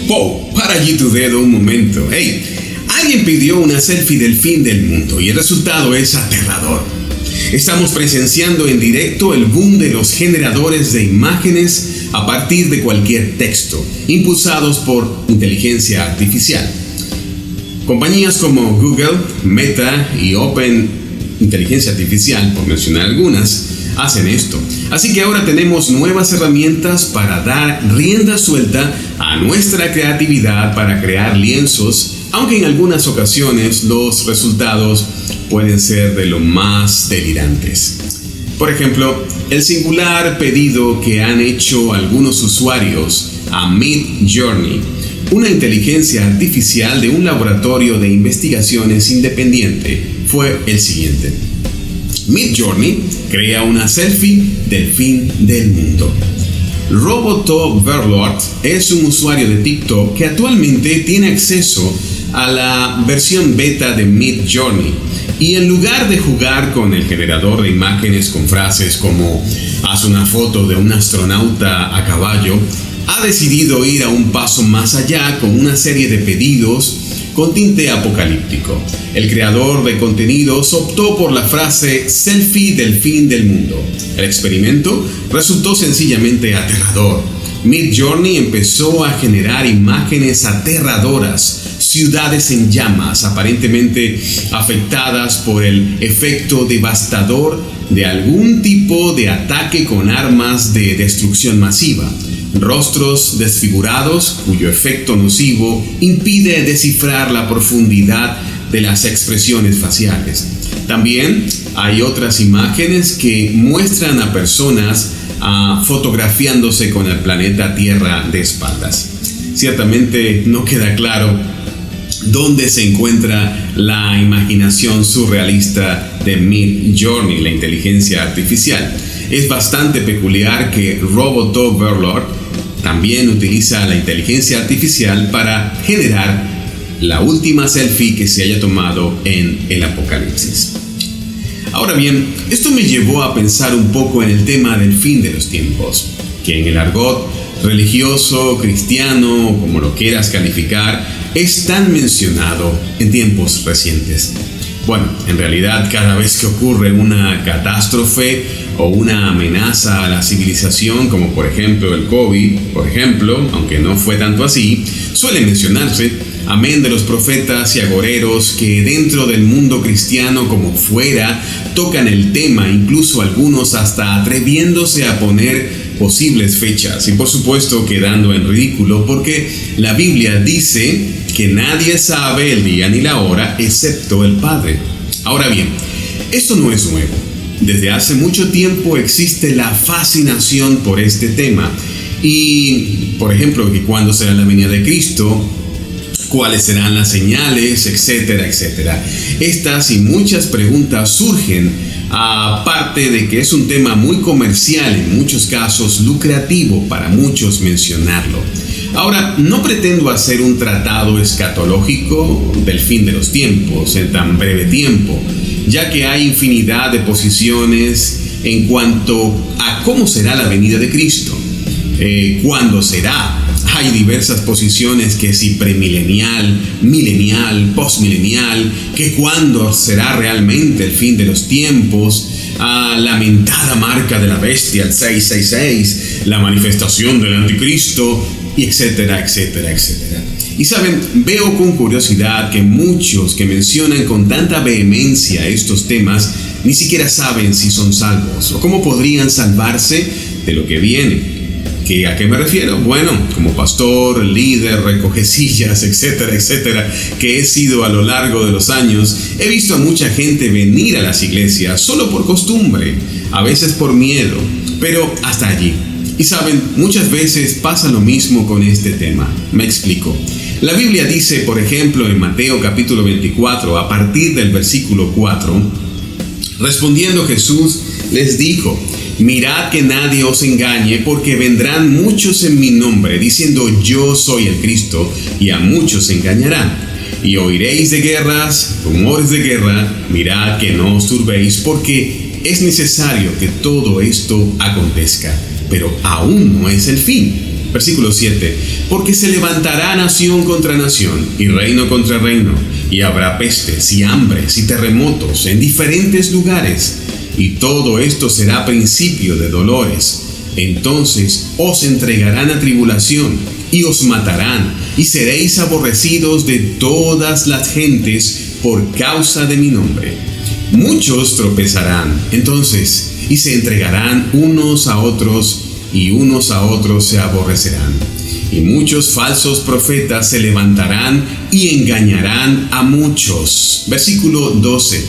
Wow, para allí tu dedo un momento. Hey, alguien pidió una selfie del fin del mundo y el resultado es aterrador. Estamos presenciando en directo el boom de los generadores de imágenes a partir de cualquier texto, impulsados por inteligencia artificial. Compañías como Google, Meta y Open Inteligencia Artificial, por mencionar algunas, hacen esto. Así que ahora tenemos nuevas herramientas para dar rienda suelta a nuestra creatividad para crear lienzos, aunque en algunas ocasiones los resultados pueden ser de lo más delirantes. Por ejemplo, el singular pedido que han hecho algunos usuarios a Midjourney, una inteligencia artificial de un laboratorio de investigaciones independiente, fue el siguiente. Midjourney crea una selfie del fin del mundo. Robotoverlord es un usuario de TikTok que actualmente tiene acceso a la versión beta de Midjourney y en lugar de jugar con el generador de imágenes con frases como haz una foto de un astronauta a caballo, ha decidido ir a un paso más allá con una serie de pedidos con tinte apocalíptico. El creador de contenidos optó por la frase selfie del fin del mundo. El experimento resultó sencillamente aterrador. Midjourney empezó a generar imágenes aterradoras, ciudades en llamas, aparentemente afectadas por el efecto devastador de algún tipo de ataque con armas de destrucción masiva. Rostros desfigurados cuyo efecto nocivo impide descifrar la profundidad de las expresiones faciales. También hay otras imágenes que muestran a personas fotografiándose con el planeta Tierra de espaldas. Ciertamente no queda claro dónde se encuentra la imaginación surrealista de Midjourney, la inteligencia artificial. Es bastante peculiar que Robotoverlord también utiliza la inteligencia artificial para generar la última selfie que se haya tomado en el apocalipsis. Ahora bien, esto me llevó a pensar un poco en el tema del fin de los tiempos, que en el argot religioso, cristiano, como lo quieras calificar, es tan mencionado en tiempos recientes. Bueno, en realidad cada vez que ocurre una catástrofe o una amenaza a la civilización, como por ejemplo el COVID, aunque no fue tanto así, suele mencionarse, amén de los profetas y agoreros que dentro del mundo cristiano como fuera tocan el tema, incluso algunos hasta atreviéndose a poner posibles fechas y por supuesto quedando en ridículo porque la Biblia dice que nadie sabe el día ni la hora excepto el Padre. Ahora bien, esto no es nuevo. Desde hace mucho tiempo existe la fascinación por este tema y, por ejemplo, que cuándo será la venida de Cristo, cuáles serán las señales, etcétera, etcétera. Estas y muchas preguntas surgen aparte de que es un tema muy comercial, en muchos casos lucrativo para muchos mencionarlo. Ahora, no pretendo hacer un tratado escatológico del fin de los tiempos en tan breve tiempo, ya que hay infinidad de posiciones en cuanto a cómo será la venida de Cristo, cuándo será. Hay diversas posiciones que si premilenial, milenial, postmilenial, que cuándo será realmente el fin de los tiempos, la lamentada marca de la bestia, el 666, la manifestación del anticristo, y etcétera, etcétera, etcétera. Y saben, veo con curiosidad que muchos que mencionan con tanta vehemencia estos temas ni siquiera saben si son salvos o cómo podrían salvarse de lo que viene. ¿A qué me refiero? Bueno, como pastor, líder, recogecillas, etcétera, etcétera, que he sido a lo largo de los años, he visto a mucha gente venir a las iglesias solo por costumbre, a veces por miedo, pero hasta allí. Y saben, muchas veces pasa lo mismo con este tema. Me explico. La Biblia dice, por ejemplo, en Mateo capítulo 24, a partir del versículo 4, respondiendo Jesús les dijo: mirad que nadie os engañe, porque vendrán muchos en mi nombre, diciendo yo soy el Cristo, y a muchos engañarán. Y oiréis de guerras, rumores de guerra, mirad que no os turbéis, porque es necesario que todo esto acontezca, pero aún no es el fin. Versículo 7. Porque se levantará nación contra nación y reino contra reino, y habrá pestes y hambres y terremotos en diferentes lugares, y todo esto será principio de dolores. Entonces os entregarán a tribulación y os matarán, y seréis aborrecidos de todas las gentes por causa de mi nombre. Muchos tropezarán entonces y se entregarán unos a otros, y unos a otros se aborrecerán. Y muchos falsos profetas se levantarán y engañarán a muchos. Versículo 12.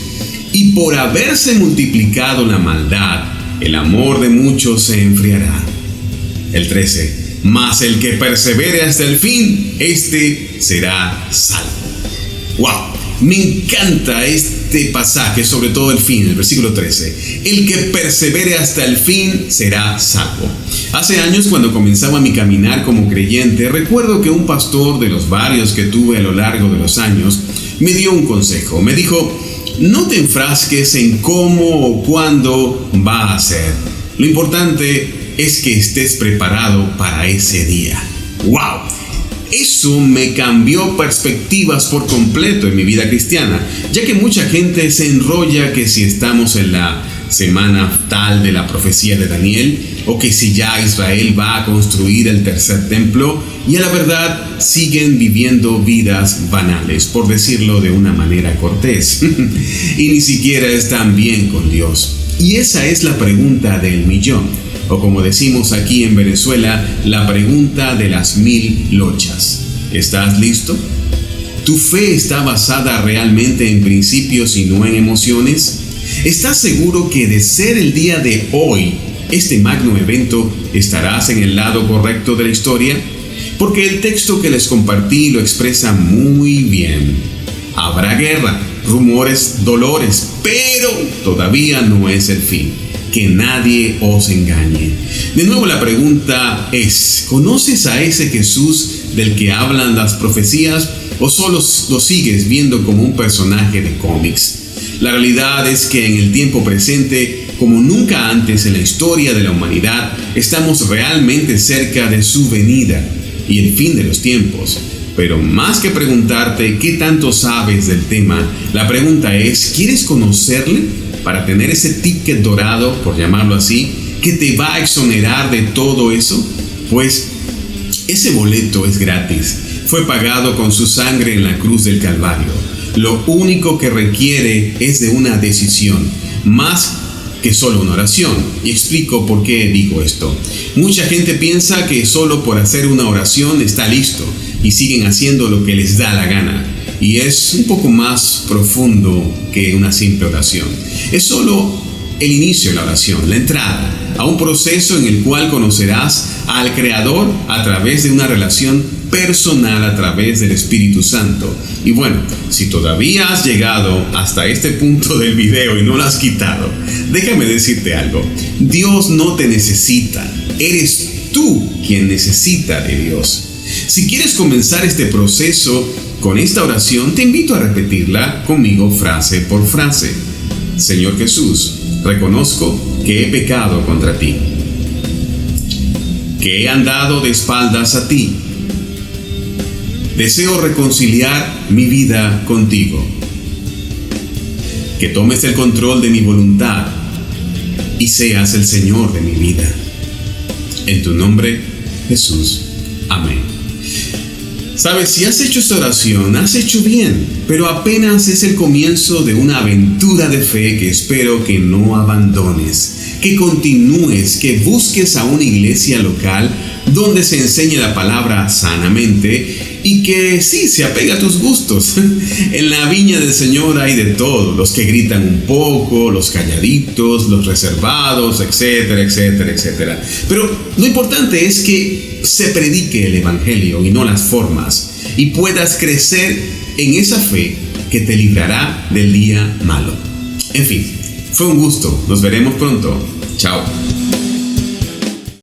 Y por haberse multiplicado la maldad, el amor de muchos se enfriará. El 13. Mas el que persevere hasta el fin, este será salvo. ¡Wow! Me encanta este pasaje, sobre todo el fin, el versículo 13. El que persevere hasta el fin será salvo. Hace años, cuando comenzaba mi caminar como creyente, recuerdo que un pastor de los varios que tuve a lo largo de los años me dio un consejo. Me dijo: no te enfrasques en cómo o cuándo va a ser. Lo importante es que estés preparado para ese día. ¡Wow! Eso me cambió perspectivas por completo en mi vida cristiana, ya que mucha gente se enrolla que si estamos en la semana tal de la profecía de Daniel, o que si ya Israel va a construir el tercer templo, y a la verdad siguen viviendo vidas banales, por decirlo de una manera cortés, y ni siquiera están bien con Dios. Y esa es la pregunta del millón. O como decimos aquí en Venezuela, la pregunta de las 1000 lochas. ¿Estás listo? ¿Tu fe está basada realmente en principios y no en emociones? ¿Estás seguro que de ser el día de hoy, este magno evento, estarás en el lado correcto de la historia? Porque el texto que les compartí lo expresa muy bien. Habrá guerra, rumores, dolores, pero todavía no es el fin. Que nadie os engañe. De nuevo la pregunta es: ¿conoces a ese Jesús del que hablan las profecías o solo lo sigues viendo como un personaje de cómics? La realidad es que en el tiempo presente, como nunca antes en la historia de la humanidad, estamos realmente cerca de su venida y el fin de los tiempos. Pero más que preguntarte qué tanto sabes del tema, la pregunta es: ¿quieres conocerle? Para tener ese ticket dorado, por llamarlo así, que te va a exonerar de todo eso. Pues ese boleto es gratis. Fue pagado con su sangre en la cruz del Calvario. Lo único que requiere es de una decisión, más que solo una oración. Y explico por qué digo esto. Mucha gente piensa que solo por hacer una oración está listo y siguen haciendo lo que les da la gana. Y es un poco más profundo que una simple oración. Es solo el inicio de la oración, la entrada a un proceso en el cual conocerás al Creador a través de una relación personal a través del Espíritu Santo. Y bueno, si todavía has llegado hasta este punto del video y no lo has quitado, déjame decirte algo. Dios no te necesita, eres tú quien necesita de Dios. Si quieres comenzar este proceso con esta oración, te invito a repetirla conmigo frase por frase. Señor Jesús, reconozco que he pecado contra ti, que he andado de espaldas a ti. Deseo reconciliar mi vida contigo. Que tomes el control de mi voluntad y seas el Señor de mi vida. En tu nombre, Jesús. Amén. Sabes, si has hecho esta oración, has hecho bien, pero apenas es el comienzo de una aventura de fe que espero que no abandones, que continúes, que busques a una iglesia local donde se enseñe la palabra sanamente y que sí, se apega a tus gustos. En la viña del Señor hay de todo, los que gritan un poco, los calladitos, los reservados, etcétera, etcétera, etcétera. Pero lo importante es que se predique el Evangelio y no las formas, y puedas crecer en esa fe que te librará del día malo. En fin, fue un gusto. Nos veremos pronto. Chao.